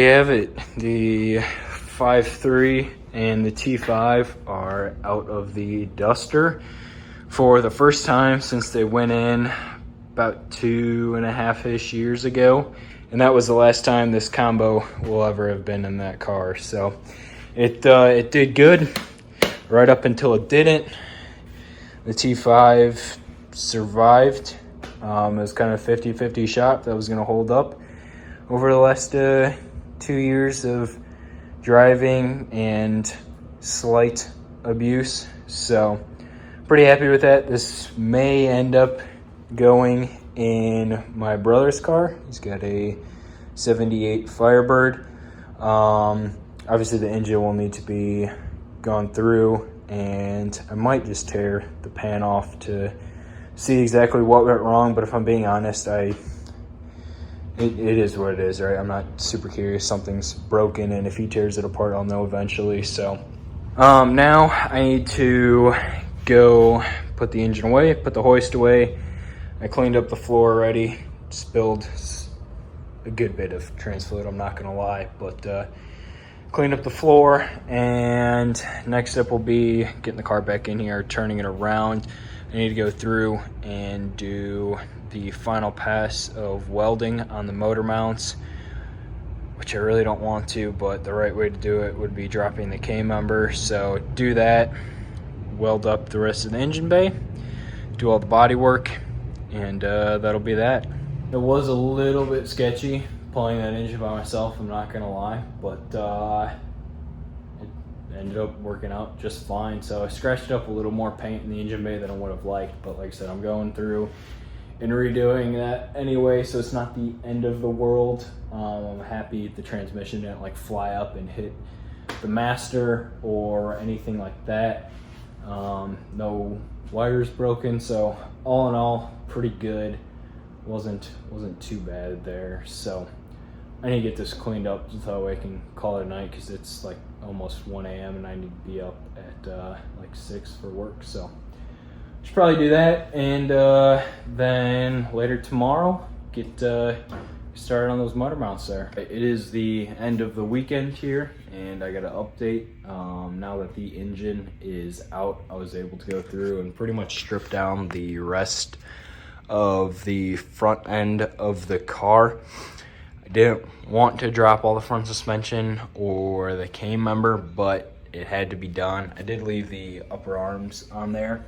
you have it. The 5.3 and the T5 are out of the duster for the first time since they went in about 2.5-ish years ago. And that was the last time this combo will ever have been in that car. So it did good right up until it didn't. The T5 survived. It was kind of 50-50 shot that was going to hold up over the last 2 years of driving and slight abuse. So pretty happy with that. This may end up going in my brother's car. He's got a 78 Firebird. Obviously the engine will need to be gone through, and I might just tear the pan off to see exactly what went wrong. But if I'm being honest, it is what it is, right? I'm not super curious. Something's broken, and if he tears it apart, I'll know eventually. So now I need to go put the engine away, put the hoist away. I cleaned up the floor already, spilled a good bit of trans fluid, I'm not gonna lie, but cleaned up the floor, and next step will be getting the car back in here, turning it around. I need to go through and do the final pass of welding on the motor mounts, which I really don't want to, but the right way to do it would be dropping the K-member. So do that, weld up the rest of the engine bay, do all the body work, and that'll be that. It was a little bit sketchy pulling that engine by myself, I'm not gonna lie, but it ended up working out just fine. So I scratched up a little more paint in the engine bay than I would have liked, but like I said, I'm going through and redoing that anyway, so it's not the end of the world. I'm happy the transmission didn't like fly up and hit the master or anything like that. No wires broken, so all in all, pretty good. Wasn't too bad there. So I need to get this cleaned up so that way I can call it a night, because it's like almost 1 a.m. and I need to be up at like 6 for work. So should probably do that, and then later tomorrow get started on those motor mounts there. It is the end of the weekend here, and I got an update. Now that the engine is out, I was able to go through and pretty much strip down the rest of the front end of the car. I didn't want to drop all the front suspension or the K-member, but it had to be done. I did leave the upper arms on there.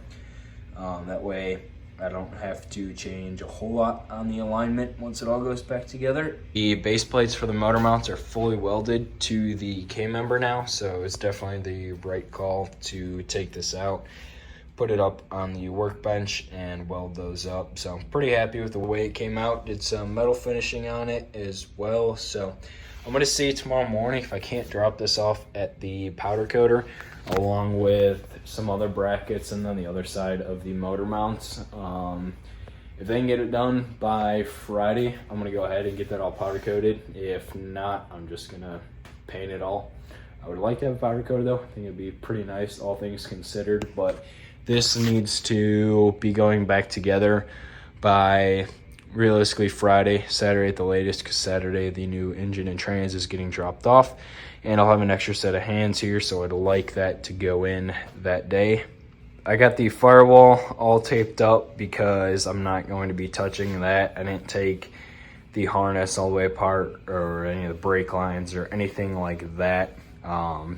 That way I don't have to change a whole lot on the alignment once it all goes back together. The base plates for the motor mounts are fully welded to the K-member now, so it's definitely the right call to take this out, put it up on the workbench, and weld those up. So I'm pretty happy with the way it came out. Did some metal finishing on it as well. So I'm gonna see tomorrow morning if I can't drop this off at the powder coater along with some other brackets and then the other side of the motor mounts. If they can get it done by Friday, I'm gonna go ahead and get that all powder coated. If not, I'm just gonna paint it all. I would like to have a powder coated though. I think it'd be pretty nice, all things considered, but this needs to be going back together by realistically Friday, Saturday at the latest, because Saturday the new engine and trans is getting dropped off, and I'll have an extra set of hands here, so I'd like that to go in that day. I got the firewall all taped up because I'm not going to be touching that. I didn't take the harness all the way apart or any of the brake lines or anything like that.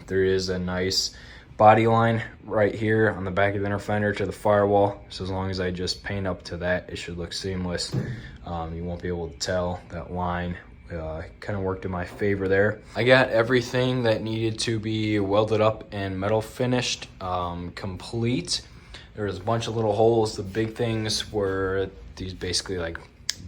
There is a nice body line right here on the back of the inner fender to the firewall, so as long as I just paint up to that, it should look seamless. You won't be able to tell that line. Kind of worked in my favor there. I got everything that needed to be welded up and metal finished complete. There was a bunch of little holes. The big things were these basically like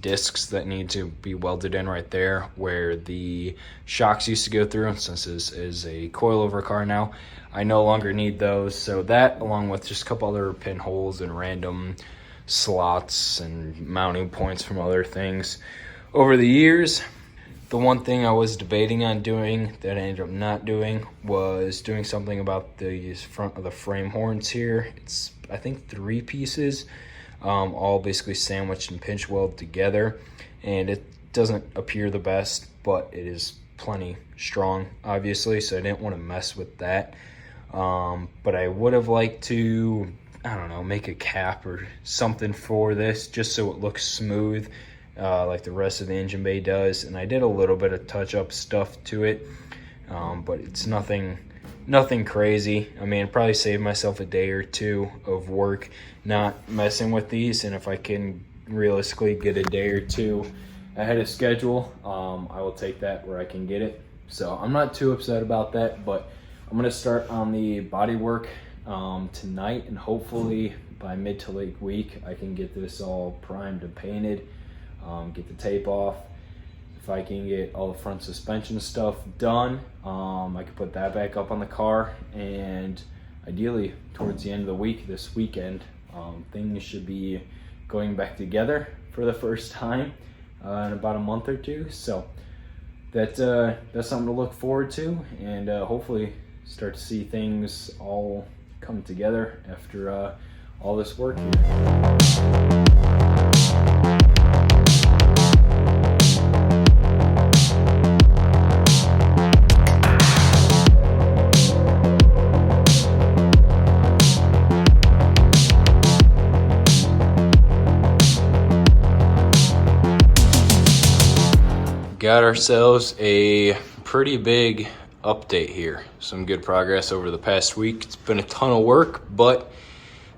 discs that need to be welded in right there where the shocks used to go through, and since this is a coilover car now, I no longer need those. So that, along with just a couple other pinholes and random slots and mounting points from other things over the years. The one thing I was debating on doing that I ended up not doing was doing something about the front of the frame horns here. It's, I think, 3 pieces, all basically sandwiched and pinch welded together, and it doesn't appear the best, but it is plenty strong, obviously, so I didn't want to mess with that. But I would have liked to, I don't know, make a cap or something for this just so it looks smooth, like the rest of the engine bay does. And I did a little bit of touch-up stuff to it, but it's nothing crazy. I mean, probably save myself a day or two of work not messing with these, and if I can realistically get a day or two ahead of schedule, I will take that where I can get it. So I'm not too upset about that, but I'm gonna start on the body work tonight, and hopefully by mid to late week I can get this all primed and painted, get the tape off. If I can get all the front suspension stuff done, I can put that back up on the car, and ideally towards the end of the week, this weekend, things should be going back together for the first time in about a month or two. So that's something to look forward to, and hopefully start to see things all come together after all this work here. Got ourselves a pretty big update here. Some good progress over the past week. It's been a ton of work, but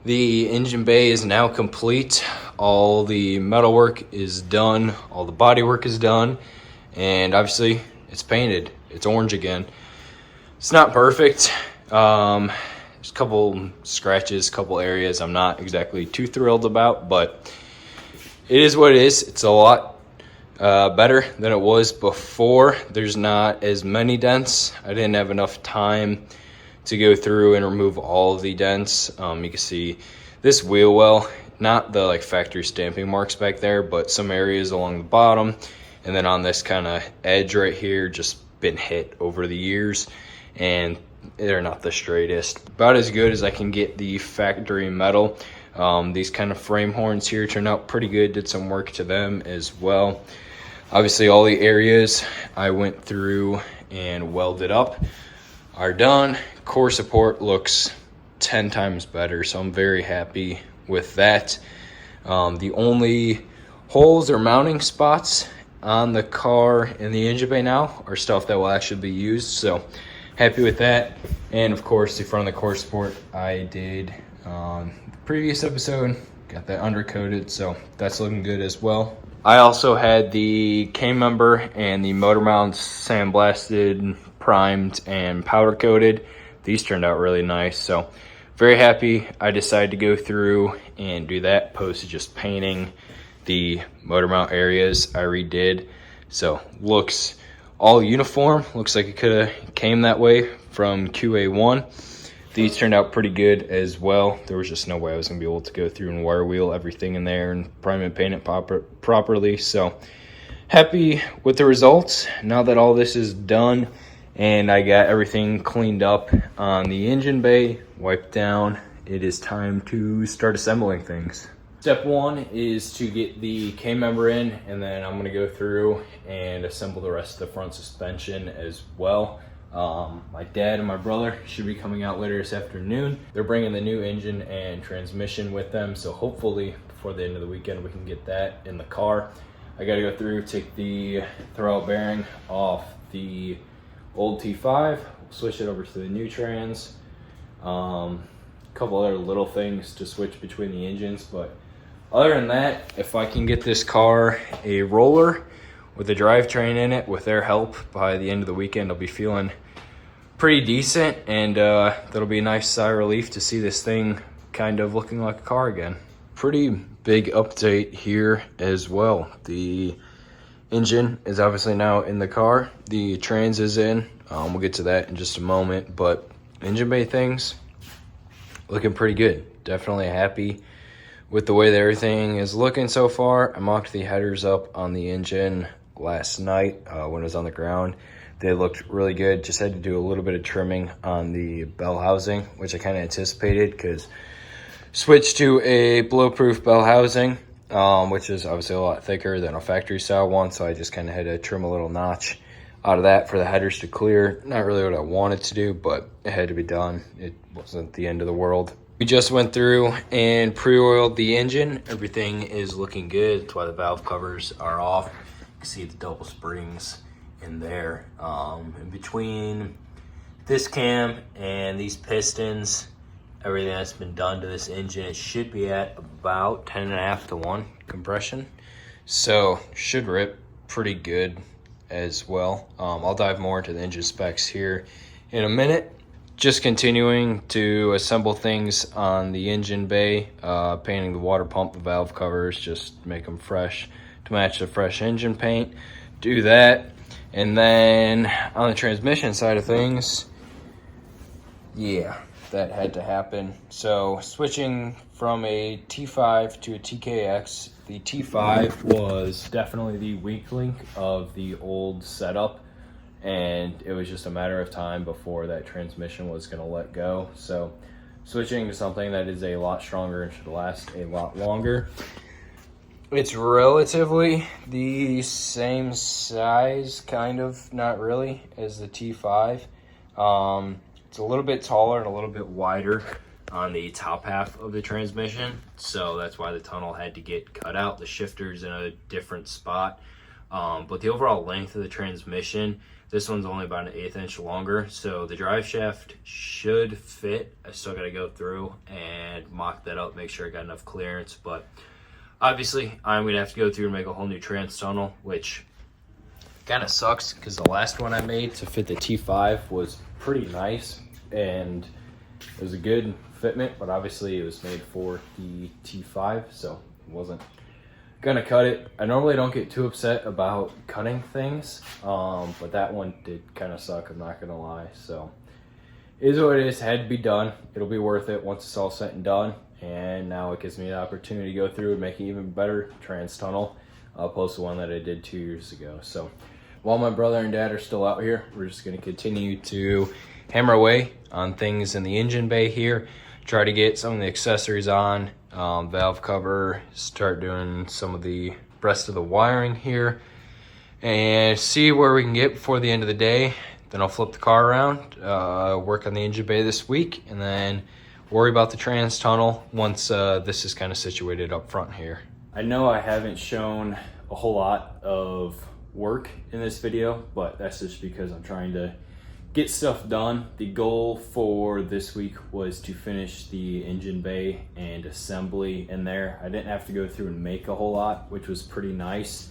the engine bay is now complete. All the metal work is done, all the body work is done, and obviously it's painted. It's orange again. It's not perfect. There's a couple scratches, couple areas I'm not exactly too thrilled about, but it is what it is. It's a lot better than it was before. There's not as many dents. I didn't have enough time to go through and remove all of the dents. You can see this wheel well, not the like factory stamping marks back there, but some areas along the bottom, and then on this kind of edge right here, just been hit over the years, and they're not the straightest. About as good as I can get the factory metal. These kind of frame horns here turned out pretty good. Did some work to them as well. Obviously all the areas I went through and welded up are done. Core support looks 10 times better, so I'm very happy with that. The only holes or mounting spots on the car and the engine bay now are stuff that will actually be used, so happy with that. And of course the front of the core support I did on the previous episode, got that undercoated, so that's looking good as well. I also had the K-member and the motor mounts sandblasted, primed, and powder coated. These turned out really nice, so very happy. I decided to go through and do that, opposed to just painting the motor mount areas I redid. So looks all uniform. Looks like it could have came that way from QA1. These turned out pretty good as well. There was just no way I was gonna be able to go through and wire wheel everything in there and prime and paint it properly. So happy with the results. Now that all this is done and I got everything cleaned up on the engine bay, wiped down, it is time to start assembling things. Step one is to get the K-member in, and then I'm gonna go through and assemble the rest of the front suspension as well. My dad and my brother should be coming out later this afternoon. They're bringing the new engine and transmission with them, so hopefully before the end of the weekend we can get that in the car. I gotta go through, take the throwout bearing off the old T5, switch it over to the new trans. A couple other little things to switch between the engines, but other than that, if I can get this car a roller with a drivetrain in it with their help by the end of the weekend, I'll be feeling pretty decent, and that'll be a nice sigh of relief to see this thing kind of looking like a car again. Pretty big update here as well. The engine is obviously now in the car. The trans is in. We'll get to that in just a moment, but engine bay things looking pretty good. Definitely happy with the way that everything is looking so far. I mocked the headers up on the engine last night when it was on the ground. They looked really good. Just had to do a little bit of trimming on the bell housing, which I kind of anticipated, because switched to a blow-proof bell housing, which is obviously a lot thicker than a factory style one, so I just kind of had to trim a little notch out of that for the headers to clear. Not really what I wanted to do, but it had to be done. It wasn't the end of the world. We just went through and pre-oiled the engine. Everything is looking good. That's why the valve covers are off. You can see the double springs in there. In between this cam and these pistons, everything that's been done to this engine, it should be at about 10.5 to 1 compression. So should rip pretty good as well. I'll dive more into the engine specs here in a minute. Just continuing to assemble things on the engine bay, painting the water pump, the valve covers, just make them fresh to match the fresh engine paint. Do that. And then on the transmission side of things, yeah, that had to happen. So switching from a T5 to a TKX, the T5 was definitely the weak link of the old setup, and it was just a matter of time before that transmission was going to let go. So switching to something that is a lot stronger and should last a lot longer. It's relatively the same size, kind of, not really, as the T5. It's a little bit taller and a little bit wider on the top half of the transmission, so that's why the tunnel had to get cut out. The shifter's in a different spot, but the overall length of the transmission, this one's only about 1/8 inch longer, so the drive shaft should fit. I still got to go through and mock that up, make sure I got enough clearance, but obviously I'm gonna have to go through and make a whole new trans tunnel, which kind of sucks because the last one I made to fit the T5 was pretty nice and it was a good fitment, but obviously it was made for the T5, so it wasn't gonna cut it. I normally don't get too upset about cutting things, but that one did kind of suck, I'm not gonna lie. So it is what it is, had to be done. It'll be worth it once it's all said and done, and now it gives me the opportunity to go through and make an even better trans tunnel, opposed to one that I did 2 years ago. So while my brother and dad are still out here, we're just gonna continue to hammer away on things in the engine bay here, try to get some of the accessories on, valve cover, start doing some of the rest of the wiring here, and see where we can get before the end of the day. Then I'll flip the car around, work on the engine bay this week, and then worry about the trans tunnel once this is kind of situated up front here. I know I haven't shown a whole lot of work in this video, but that's just because I'm trying to get stuff done. The goal for this week was to finish the engine bay and assembly in there. I didn't have to go through and make a whole lot, which was pretty nice.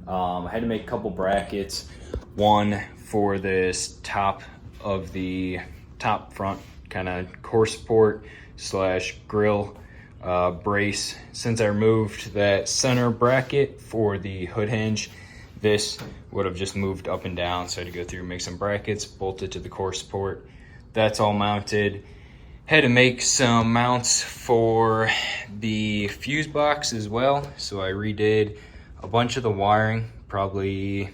I had to make a couple brackets, one for this top of the top front kind of core support / grill brace. Since I removed that center bracket for the hood hinge, this would have just moved up and down, so I had to go through and make some brackets, bolted to the core support. That's all mounted. Had to make some mounts for the fuse box as well, so I redid a bunch of the wiring, probably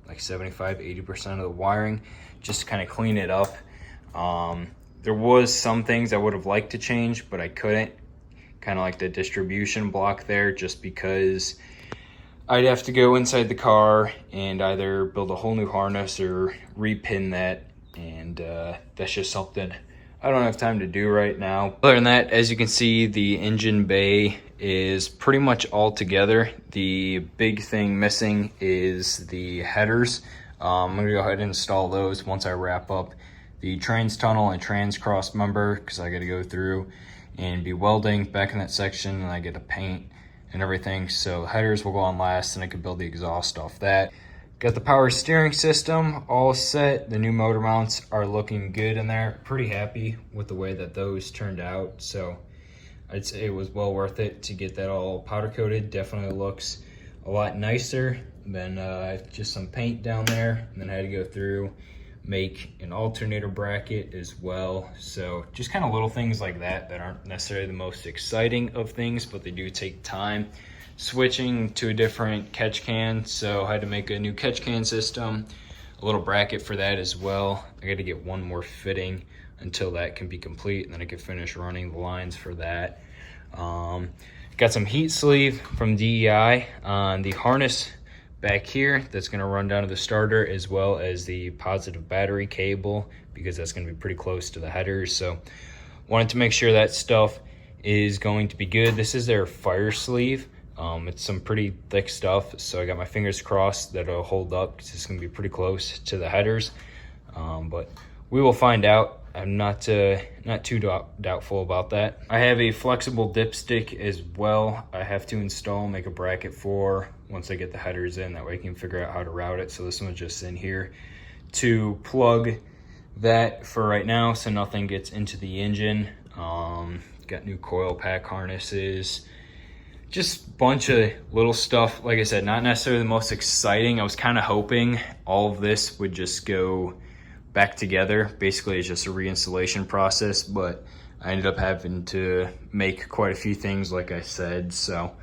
like 75–80% of the wiring, just to kind of clean it up. There was some things I would have liked to change, but I couldn't, kind of like the distribution block there, just because I'd have to go inside the car and either build a whole new harness or repin that, and that's just something I don't have time to do right now. Other than that, as you can see, the engine bay is pretty much all together. The big thing missing is the headers. I'm gonna go ahead and install those once I wrap up the trans tunnel and trans cross member, because I gotta go through and be welding back in that section, and I get to paint and everything. So headers will go on last, and I can build the exhaust off that. Got the power steering system all set. The new motor mounts are looking good in there. Pretty happy with the way that those turned out. So I'd say it was well worth it to get that all powder coated. Definitely looks a lot nicer than just some paint down there. And then I had to go through, make an alternator bracket as well. So just kind of little things like that that aren't necessarily the most exciting of things, but they do take time. Switching to a different catch can, so I had to make a new catch can system, a little bracket for that as well. I got to get one more fitting until that can be complete, and then I can finish running the lines for that. Got some heat sleeve from DEI on the harness back here that's going to run down to the starter, as well as the positive battery cable, because that's going to be pretty close to the headers. So wanted to make sure that stuff is going to be good. This is their fire sleeve. It's some pretty thick stuff, so I got my fingers crossed that it'll hold up, because it's going to be pretty close to the headers. But we will find out. I'm not too doubtful about that. I have a flexible dipstick as well. I have to install, make a bracket for once I get the headers in. That way I can figure out how to route it. So this one's just in here to plug that for right now, so nothing gets into the engine. Got new coil pack harnesses, just a bunch of little stuff. Like I said, not necessarily the most exciting. I was kind of hoping all of this would just go back together. Basically, it's just a reinstallation process, but I ended up having to make quite a few things, like I said, so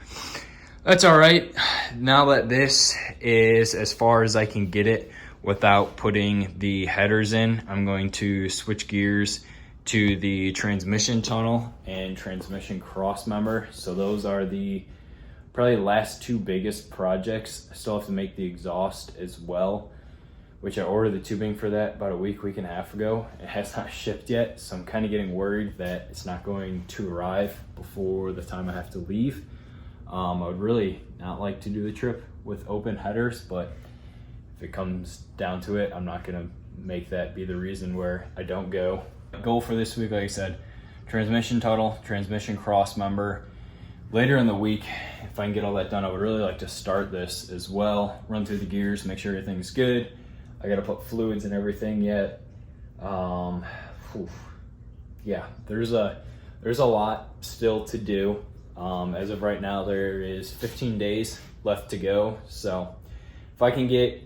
that's all right. Now that this is as far as I can get it without putting the headers in, I'm going to switch gears to the transmission tunnel and transmission cross member. So those are the probably last two biggest projects. I still have to make the exhaust as well, which I ordered the tubing for that about a week and a half ago. It has not shipped yet, so I'm kind of getting worried that it's not going to arrive before the time I have to leave. I would really not like to do the trip with open headers, but if it comes down to it, I'm not gonna make that be the reason where I don't go. Goal for this week, like I said, transmission tunnel, transmission cross member. Later in the week, if I can get all that done, I would really like to start this as well, run through the gears, make sure everything's good. I gotta put fluids and everything yet. Yeah, there's a lot still to do. As of right now, there is 15 days left to go. So if I can get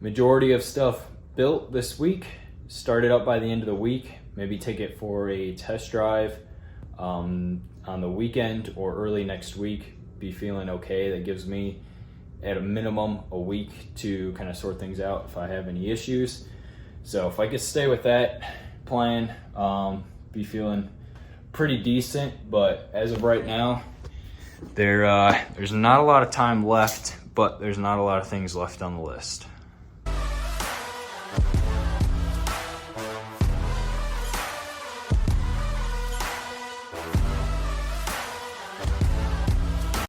majority of stuff built this week, start it up by the end of the week, maybe take it for a test drive on the weekend or early next week, be feeling okay. That gives me at a minimum a week to kind of sort things out if I have any issues. So if I could stay with that plan, be feeling pretty decent. But as of right now, there's not a lot of time left, but there's not a lot of things left on the list.